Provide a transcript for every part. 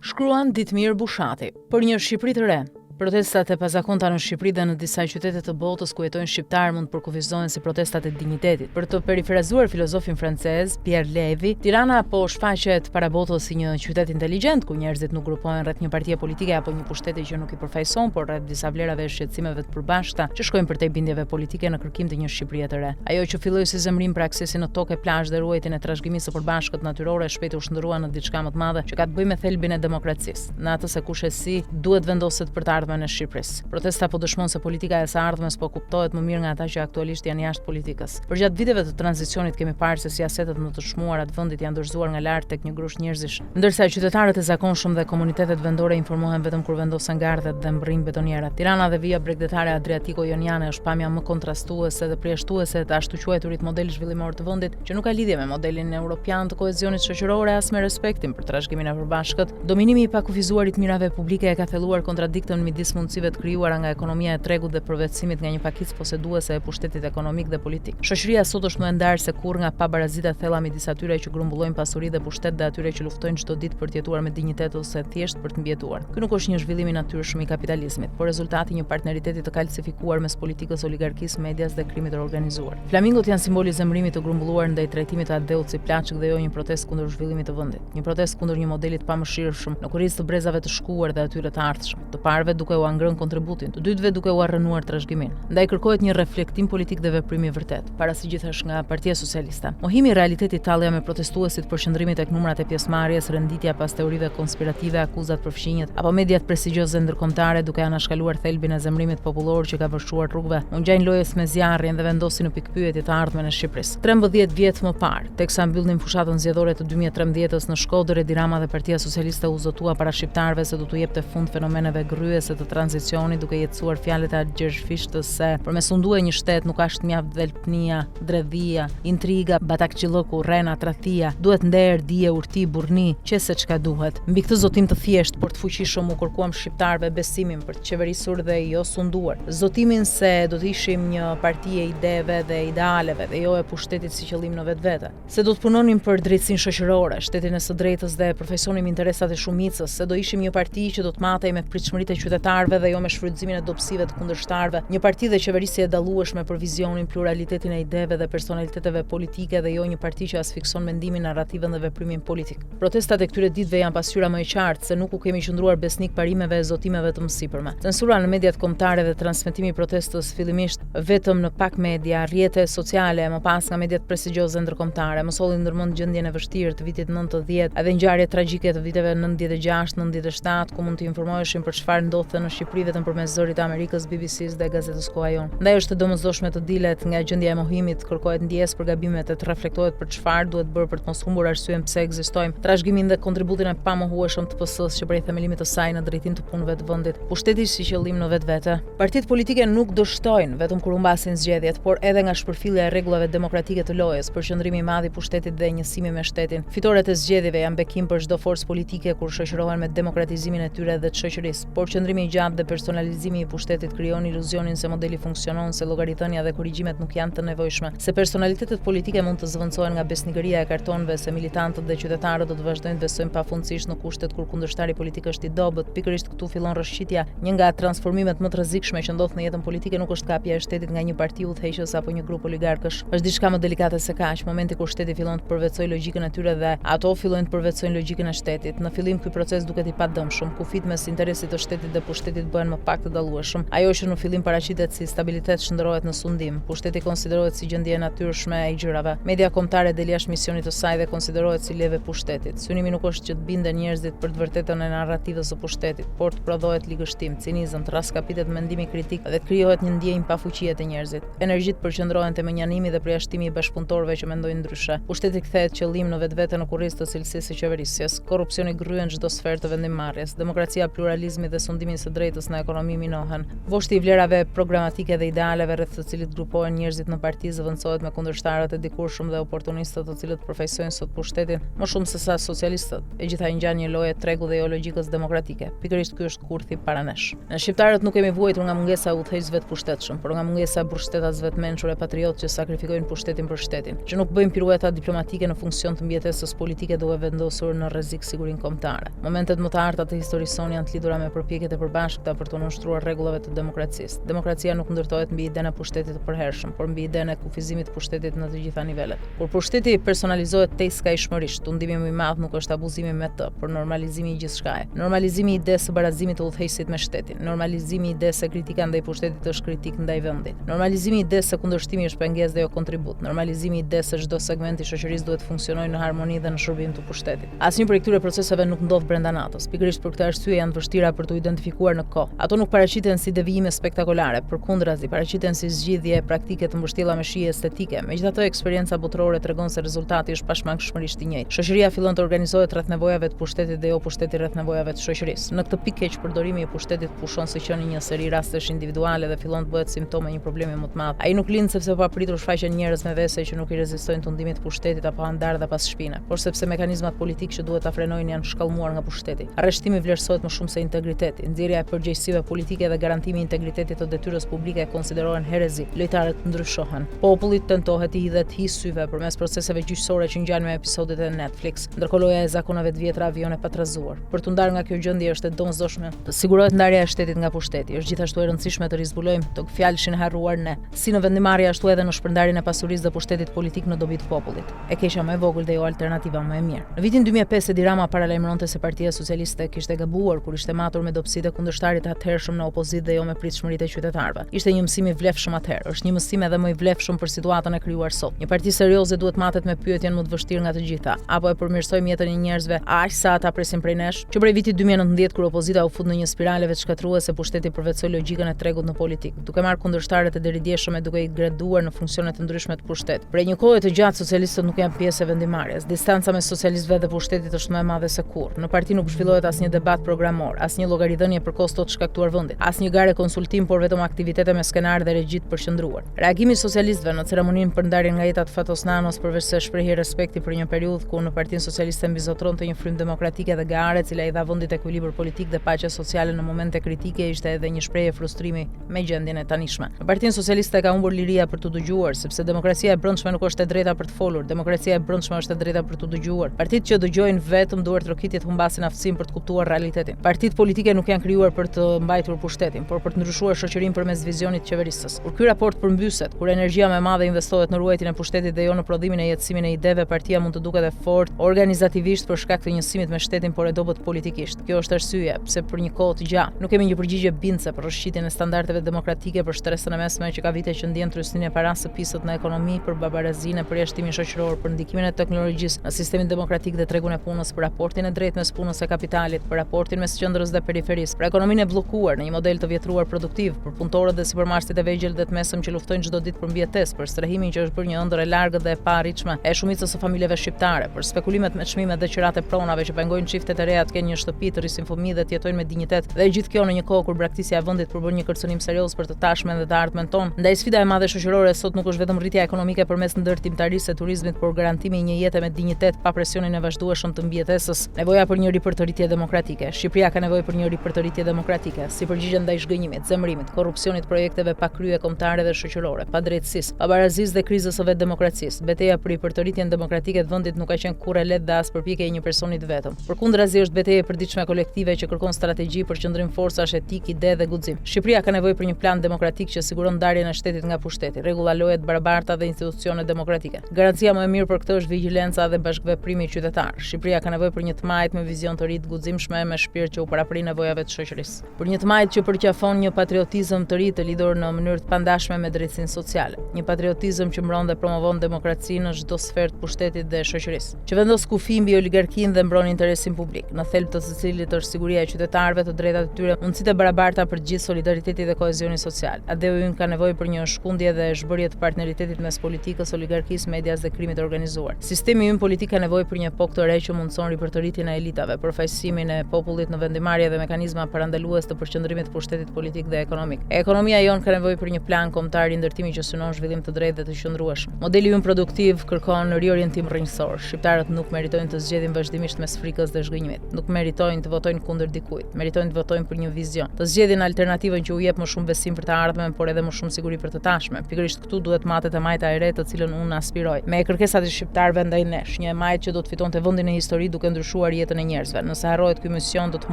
Shkruan Ditmir Bushati për një Shqipëri të re. Protestat e pazakonta në Shqipëri dhe në disa qytete të botës ku jetojnë shqiptarë mund përkufizohen si protestat e dinjitetit. Për të perifrazuar filozofin francez Pierre Levy, Tirana po shfaqet para botës si një qytet inteligjent ku njerëzit nuk grupohen rreth një partie politike apo një pushteti që nuk i përfaqëson, por rreth disa vlerave e shqetësimeve të përbashkëta që shkojnë përtej bindjeve politike në kërkim të një Shqipërie të re. Ajo që filloi si zemrim për aksesin në tokë, plazh dhe ruajtjen e trashëgimisë së përbashkët natyrore shpejt u shndrua në diçka më të madhe që ka të bëjë me thelbin e demokracisë, në atë se kush e si duhet vendoset për të ardhmen e Shqipërisë. Protesta po dëshmon se politika e së ardhmes po kuptohet më mirë nga ata që aktualisht janë jashtë politikës. Përgjatë viteve të tranzicionit kemi parë se siasetet më të çmuara të vendit janë dorëzuar nga lart tek një grush njerëzish, ndërsa qytetarët e zakonshëm dhe komunitetet vendore informohen vetëm kur vendosen gardhet dhe mbërrin betonierat. Tirana dhe vija bregdetare Adriatiko-Joniane është pamja më kontrastuese dhe përjashtuese të ashtu quajturit model zhvillimor të vendit, që nuk ka lidhje me modelin evropian të kohezionit shoqëror as me respektin për trashëgiminë e përbashkët. Dominimi i pakufizuarit mirave publike e ka thelluar kontradiktën midis mundësive të krijuara nga ekonomia e tregut dhe përvetësimit nga një pakicë poseduese e pushtetit ekonomik dhe politik. Shoqëria sot është më e ndarë se kurrë nga pabarazita thella midis atyre që grumbullojnë pasuri dhe pushtet dhe atyre që luftojnë çdo ditë për të jetuar me dinjitet ose thjesht për të mbijetuar. Ky nuk është një zhvillim i natyrshëm i kapitalizmit, por rezultati i një partneriteti të kalcifikuar mes politikës, oligarkisë, medias dhe krimit të organizuar. Flamingot janë simboli i zemrimit të grumbulluar ndaj trajtimit të adheut si plaçk dhe jo një protestë kundër zhvillimit të vendit, një protestë kundër një modeli të pamëshirshëm në kurriz të brezave të shkuar dhe atyre të ardhshëm, të parëve duke u ngrënë kontributin, të dytëve duke u rrënuar trashëgimin. Ndaj kërkohet një reflektim politik dhe veprim i vërtet, para si gjithash nga Partia Socialiste. Mohimi i realitetit tallja me protestuesit për qëndrimit tek numrat e pjesëmarrjes, renditja pas teorive konspirative, akuzat për fqinjet, apo mediat prestigjioze ndërkombëtare duke anashkaluar thelbin e zemrimit popullor që ka vështruar rrugëve, u ngjajnë lojës me zjarrin dhe vendosin në pikpyetje të ardhmen e Shqipërisë. 13 vjet më parë, teksa mbyllnin fushatën zgjedhore të 2013-s në Shkodër, Edi Rama dhe Partia Socialiste u zotua para shqiptarëve se do t'u jepte fund fenomeneve gryese të tranzicionit, duke jetësuar fjalët e Gjergjfishtës se për me sundue një shtet nuk është mjaft dhelpnia, dredhia, intriga, batakçilloku, rrena, tradhtia, duhet nder, dije, urti, burrni, qese çka duhet. Mbi këtë zotim të thjesht, por të fuqishëm u kërkuam shqiptarëve besimin për të qeverisur dhe jo sunduar. Zotimin se do të ishim një parti e ideve dhe idealeve dhe jo e pushtetit si qëllim në vetvete. Se do të punonim për drejtësinë shoqërore, shtetin e së drejtës dhe përfaqësonim interesat e shumicës, se do ishim një parti që do të matej me pritshmëritë e qytetarëve dhe jo me shfrytëzimin e dobësive të kundërshtarëve, një parti dhe qeverisje e dallueshme për vizionin, pluralitetin e ideve dhe personaliteteve politike dhe jo një parti që asfikson mendimin, narrativën dhe veprimin politik. Protestat e këtyre ditëve janë pasqyra më e qartë se nuk u kemi qëndruar besnik parimeve e zotimeve të mësipërme. Censura në mediat kombëtare dhe transmetimi i protestës fillimisht vetëm në pak media, rrjete sociale, më pas nga mediat prestigjioze ndërkombëtare, më solli ndërmend gjendjen e vështirë të vitit 90 edhe ngjarjet tragjike të viteve 96-97 ku mund të informoheshim për çfarë ndodhte në Shqipëri vetëm përmes zërit të Amerikës, BBC-s dhe gazetës Koha Jon. Ndaj është e domosdoshme të dilet nga gjendja e mohimit, kërkohet ndjesë për gabimet e të reflektohet për çfarë duhet bërë për të mos humbur arsyen pse ekzistojmë, trashëgimin dhe kontributin e pamohueshëm të PS-s që prej themelimit të saj në drejtim të punëve të vendit, pushteti si qëllim në vetvete. Partitë politike nuk dështojnë vetëm kur humbasin zgjedhjet, por edhe nga shpërfillja e rregullave demokratike të lojës, përqendrimi i madh i pushtetit dhe njësimi me shtetin. Fitoret e zgjedhjeve janë bekim për çdo forcë politike kur shoqërohen me demokratizimin e tyre dhe të shoqërisë, por qëndrimi i gjatë dhe personalizimi i pushtetit krijon iluzionin se modeli funksionon, se llogaritënia dhe korrigjimet nuk janë të nevojshme, se personalitetet politike mund të zëvendësohen nga besnikëria e kartonëve, se militantët dhe qytetarët do të vazhdojnë të besojnë pafundësisht në kushtet kur kundërshtari politik është i dobët. Pikërisht këtu fillon rrëshqitja. Një nga transformimet më të rrezikshme që ndodh në jetën politike nuk është kapja e shtetit nga një parti udhëheqës apo një grup oligarkësh. Është diçka më delikate se kaq, momenti kur shteti fillon të përvetësojë logjikën e tyre dhe ato fillojnë të përvetësojnë logjikën e shtetit. Në fillim ky proces duket i padëmshëm, kufit mes interesit të shtetit dhe pushtetit bëhen më pak të dallueshëm. Ajo që në fillim paraqitet si stabilitet shndërrohet në sundim. Pushteti konsiderohet si gjendje e natyrshme e gjërave. Media kombëtare del jashtë misionit të saj dhe konsiderohet si leve pushtetit. Synimi nuk është që të bindën njerëzit për të vërtetën e narrativës së pushtetit, por të prodhohet ligështim, cinizëm, të raskapitet mendimi kritik dhe të krijohet një ndjenjë pafuqie te njerëzit. Energjitë përqendrohen te menjanimi dhe përjashtimi i bashkëpunëtorëve që mendojnë ndryshe. Pushteti kthehet qëllim në vetvete në kurriz të cilësisë së qeverisjes. Korrupsioni gryen çdo sferë të vendimmarrjes. Demokracia, pluralizmi dhe sundimi së drejtës në ekonomi minohen. Voshti i vlerave programatike dhe idealeve rreth të cilit grupohen njerëzit në parti zëvendësohet me kundërshtarët e dikurshëm dhe oportunistët të cilët përfaqësojnë sot pushtetin më shumë se sa socialistët. E gjitha i ngjan një lloje tregu dhe jo logjikës demokratike. Pikërisht ky është kurthi para nesh. Ne shqiptarët nuk kemi vuajtur nga mungesa e udhëheqësve të pushtetshëm, por nga mungesa e burgshtetasve të mençur e patriotë që sakrifikojnë pushtetin për shtetin, që nuk bëjnë pirueta diplomatike në funksion të mbijetesës politike duke vendosur në rrezik sigurinë kombëtare. Momentet më të arta të historisë sonë janë të lidhura me përpjekjet e përbashkëta për të nënshtruar rregullave të demokracisë. Demokracia nuk ndërtohet mbi idenë e pushtetit të përhershëm, por mbi idenë e kufizimit të pushtetit në të gjitha nivelet. Kur pushteti personalizohet tejskajshmërisht, tundimi më i madh nuk është abuzimi me të, por normalizimi i gjithçkaje. Normalizimi i idesë së barazimit të udhëheqësit me shtetin, normalizimi i idesë se kritika ndaj pushtetit është kritik ndaj vendit, normalizimi i idesë se kundërshtimi është pengesë dhe jo kontribut, normalizimi i idesë se çdo segment i shoqërisë duhet të funksionojë në harmoni dhe në shërbim të pushtetit. Asnjë prej këtyre proceseve nuk ndodh brenda natës. Pikërisht për këtë arsye janë vështira për të identifikuar në kohë. Ato nuk paraqiten si devijime spektakolare, përkundrazi paraqiten si zgjidhje praktike të mbështjella me shije estetike. Megjithatë, eksperjenca botërore tregon se rezultati është pashmangshmërisht i njëjtë. Shoqëria fillon të organizohet rreth nevojave të pushtetit dhe jo pushteti rreth nevojave të shoqërisë. Në këtë pikë keq përdorimi i pushtetit pushon së qenë një seri rastesh individuale dhe fillon të bëhet simptom e një problemi më të madh. Ai nuk lind sepse pa pritur shfaqen njerëz me vese që nuk i rezistojnë tundimit të pushtetit apo andar dhe pas shpine, por sepse mekanizmat politikë që duhet ta frenojnë janë shkallmuar nga pushteti. Arreshtimi vlerësohet më shumë se integriteti. Nxjerrja e përgjegjësive politike dhe garantimi i integritetit të detyrës publike konsiderohen herezi. Lojtarët ndryshohen. Populli tentohet i hidhet hi syve përmes proceseve gjyqësore që ngjan me episodet e Netflix. Ndërkohë loja e zakoneve të vjetra avion e patrazuar. Për të ndarë nga kjo gjendje është e domosdoshme të sigurohet ndarja e shtetit nga pushteti. Është gjithashtu e rëndësishme të rizbulojmë të fjalëshin e harruar ne, si në vendimarrje ashtu edhe në shpërndarjen e pasurisë dhe pushtetit politik në dobi të popullit. E keqja më e vogël dhe jo alternativa më e mirë. Në vitin 2005 Edi Rama paralajmëronte se Partia Socialiste kishte gabuar kur ishte matur me dobësitë e kundërshtarit të atëhershëm në opozitë dhe jo me pritshmëritë e qytetarëve. Ishte një mësim i vlefshëm atëherë, është një mësim edhe më i vlefshëm për situatën e krijuar sot. Një parti serioze duhet matet me pyetjen më të vështirë nga të gjitha, apo e përmirësojmë jetën e njerëzve aq sa ata presin prej nesh? Që prej vitit 2019 kur opozita u fut në një spirale vetshkatruese, pushteti përvetsoi logjikën e tregut në politikë, duke marrë kundërshtarët e deridjeshëm e duke i graduar në funksione të ndryshme të pushtetit. Prej një kohe të gjatë socialistët nuk janë pjesë e vendimarrjes. Distanca mes socialistëve dhe pushtetit është më e madhe se kurrë. Në parti nuk zhvillohet asnjë debat programor, asnjë llogaridhënie për kostot shkaktuar vendit, asnjë gare konsultim, por vetëm aktivitete me skenar dhe regjit përqendruar. Reagimi i socialistëve në ceremoninë për ndarjen nga jeta të Fatos Nanos përveç se shprehi respekti për një periudhë ku në Partinë Socialiste mbizotronte një frym demokratike dhe gare, e cila i dha vendit ekuilibër politik dhe paqe sociale në momente kritike, ishte edhe një shprehje frustrimi me gjendjen e tanishme. Në Partinë Socialiste ka humbur liria për të dëgjuar, sepse demokracia e brendshme nuk është e drejta për të folur, demokracia e brendshme është e drejta për të dëgjuar. Partitë që dëgjojnë vetëm duhet trokitjet humbasin aftësinë për të kuptuar realitetin. Partitë politike nuk janë krijuar për të mbajtur pushtetin, por për të ndryshuar shoqërinë përmes vizionit të qeverisës. Kur ky raport përmbyset, kur energjia më e madhe investohet në ruajtjen e pushtetit dhe jo në prodhimin e jetësimin e ideve, partia mund të duket e fortë organizativisht për shkak të njësimit me shtetin, por e dobët politikisht. Kjo është arsye pse për një kohë të gjatë nuk kemi një përgjigje bindse për rrëshqitjen e standardeve demokratike për shtresën e mesme që ka vite që ndjen trysninë e parasë së pisët në ekonomi, për babarazinë, për jashtimin shoqëror, për ndikimin e teknologjisë në sistemin demokratik dhe tregun e punës, për raportin e drejtë mes punës e kapitalit, për raportin mes qendrës dhe periferisë, për ekonominë e bllokuar në një model të vjetruar produktiv, për punëtorët dhe sipërmarrësit e vegjël dhe të mesëm që luftojnë çdo ditë për mbijetesë, për strehimin që është bërë një ëndër e largët dhe e paarritshme e shumicës së familjeve shqiptare, për spekulimet me çmimet dhe qyrat e pronave që pengojnë çiftet e reja të kenë një shtëpi, të rrisin fëmijë dhe të jetojnë me dinjitet, dhe gjithë kjo në një kohë kur braktisja e vendit përbën një kërcënim serioz për të tashmen dhe të ardhmen tonë. Ndaj sfida e madhe shoqërore sot nuk është vetëm rritja ekonomike përmes ndërtimtarisë së turizmit, por garantimi i një jete me dinjitet pa presionin e vazhdueshëm të mbijetesës. Nevoja për një ripërtëritje demokratike. Shqipëria ka nevojë për një ripërtëritje demokratike, si përgjigje ndaj zhgënjimit, zemërimit, korrupsionit, projekteve pa krye kombëtare dhe shoqërore, pa drejtësisë, pa barazisë dhe krizës së vetë demokracisë. Betejë për ripërtëritjen demokratike të vendit nuk ka qenë kurrë e lehtë dhe as përpjekje e një personi të vetëm. Përkundrazi është betejë e përditshme kolektive që kërkon strategji, përqendrim forcash, etik, ide dhe guxim. Shqipëria ka nevojë për një plan demokratik që siguron ndarjen e shtetit nga pushteti, rregulla loje të barabarta dhe institucione demokratike. Garancia më e mirë për këtë është vigjilenca dhe bashkëveprimi qytetar. Shqipëria ka nevojë për një tmajt me vizion të ri të guximshme, me shpirt që u paraprin nevojave të shoqërisë. Për një tmajt që përqafon një patriotizëm të ri të lidhur në mënyrë të pandashme me drejtësinë sociale, një patriotizëm që mbron dhe promovon demokracinë në çdo sferë të pushtetit dhe shoqërisë, që vendos kufi mbi oligarkinë dhe mbron interesin publik, në thelb të cilit është siguria e qytetarëve, të drejtat e tyre, mundësitë e barabarta për të gjithë, solidariteti dhe kohezioni social. Adeu ynë ka nevojë për një shkundje dhe zhbërje të partneritetit mes politikës, oligarkisë, medias dhe krimit të organizuar. Sistemi ynë politik ka nevojë për një epokë të re që mundson ripërtëritjen e elitave, përfaqësimin e popullit në vendimarrje dhe mekanizma parandalues të përqendrimit të pushtetit politik dhe ekonomik. Ekonomia jon ka nevojë për një plan kombëtar i ndërtimi që synon zhvillim të drejtë dhe të qëndrueshëm. Modeli ynë produktiv kërkon riorientim rrënjësor. Shqiptarët nuk meritojnë të zgjedhin vazhdimisht mes frikës dhe zhgënjimit. Nuk meritojnë të votojnë kundër dikujt. Meritojnë të votojnë për një vizion. Të zgjedhin alternativën që u jep më shumë besim për të ardhmen, por edhe më shumë siguri për të tashmen. Pikërisht këtu duhet matet e majta e re të cilën unë aspiroj. Me kërkesat e shqiptarëve ndaj nesh, një majt që do të fitonte vendin e historisë duke ndryshuar jetën e njerëzve. Nëse harrohet ky mision, do të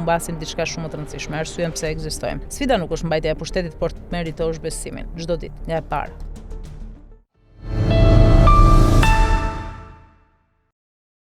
humbasim diçka shumë të rëndësishme. Arsyeën pse ekzistojmë. Sfida nuk është mbajtja e pushtetit, por të meritosh besimin çdo ditë, nga e para.